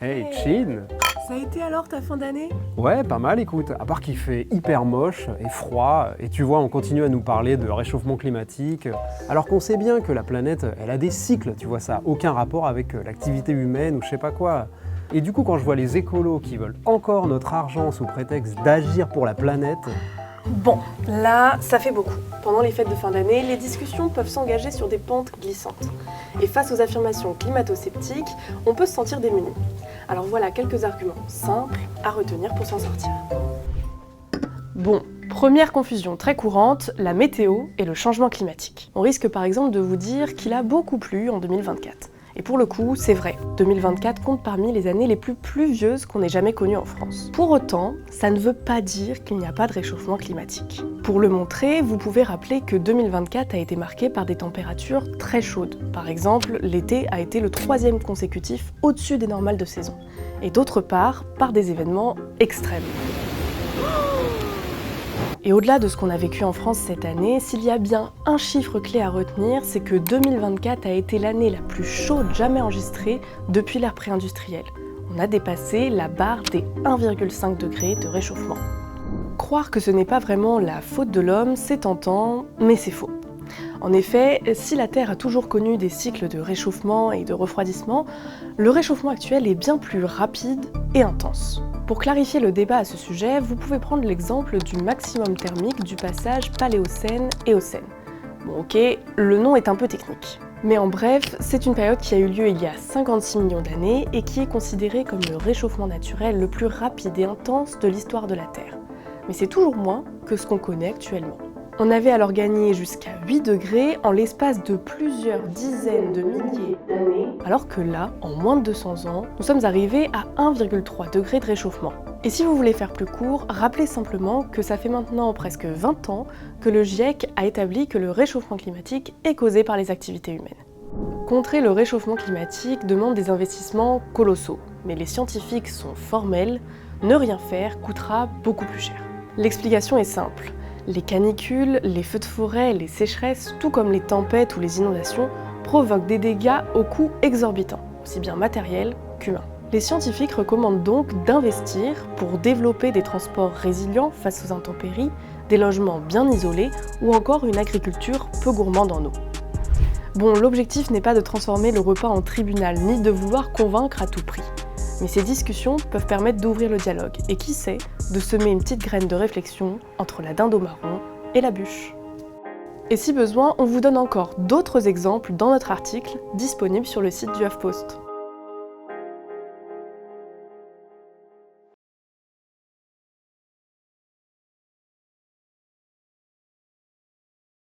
Hey, Chin! Ça a été alors ta fin d'année? Ouais, pas mal, écoute. À part qu'il fait hyper moche et froid, et tu vois, on continue à nous parler de réchauffement climatique, alors qu'on sait bien que la planète, elle a des cycles, tu vois, ça n'a aucun rapport avec l'activité humaine ou je sais pas quoi. Et du coup, quand je vois les écolos qui veulent encore notre argent sous prétexte d'agir pour la planète... Bon, là, ça fait beaucoup. Pendant les fêtes de fin d'année, les discussions peuvent s'engager sur des pentes glissantes. Et face aux affirmations climato-sceptiques, on peut se sentir démuni. Alors voilà quelques arguments simples à retenir pour s'en sortir. Bon, première confusion très courante, la météo et le changement climatique. On risque par exemple de vous dire qu'il a beaucoup plu en 2024. Et pour le coup, c'est vrai, 2024 compte parmi les années les plus pluvieuses qu'on ait jamais connues en France. Pour autant, ça ne veut pas dire qu'il n'y a pas de réchauffement climatique. Pour le montrer, vous pouvez rappeler que 2024 a été marqué par des températures très chaudes. Par exemple, l'été a été le 3e consécutif au-dessus des normales de saison. Et d'autre part, par des événements extrêmes. Et au-delà de ce qu'on a vécu en France cette année, s'il y a bien un chiffre clé à retenir, c'est que 2024 a été l'année la plus chaude jamais enregistrée depuis l'ère pré-industrielle. On a dépassé la barre des 1,5 degrés de réchauffement. Croire que ce n'est pas vraiment la faute de l'homme, c'est tentant, mais c'est faux. En effet, si la Terre a toujours connu des cycles de réchauffement et de refroidissement, le réchauffement actuel est bien plus rapide et intense. Pour clarifier le débat à ce sujet, vous pouvez prendre l'exemple du maximum thermique du passage Paléocène-Éocène. Bon ok, le nom est un peu technique. Mais en bref, c'est une période qui a eu lieu il y a 56 millions d'années et qui est considérée comme le réchauffement naturel le plus rapide et intense de l'histoire de la Terre. Mais c'est toujours moins que ce qu'on connaît actuellement. On avait alors gagné jusqu'à 8 degrés en l'espace de plusieurs dizaines de milliers d'années, alors que là, en moins de 200 ans, nous sommes arrivés à 1,3 degré de réchauffement. Et si vous voulez faire plus court, rappelez simplement que ça fait maintenant presque 20 ans que le GIEC a établi que le réchauffement climatique est causé par les activités humaines. Contrer le réchauffement climatique demande des investissements colossaux, mais les scientifiques sont formels, ne rien faire coûtera beaucoup plus cher. L'explication est simple. Les canicules, les feux de forêt, les sécheresses, tout comme les tempêtes ou les inondations, provoquent des dégâts au coût exorbitant, aussi bien matériel qu'humain. Les scientifiques recommandent donc d'investir pour développer des transports résilients face aux intempéries, des logements bien isolés ou encore une agriculture peu gourmande en eau. Bon, l'objectif n'est pas de transformer le repas en tribunal, ni de vouloir convaincre à tout prix. Mais ces discussions peuvent permettre d'ouvrir le dialogue et qui sait, de semer une petite graine de réflexion entre la dinde au marron et la bûche. Et si besoin, on vous donne encore d'autres exemples dans notre article disponible sur le site du HuffPost.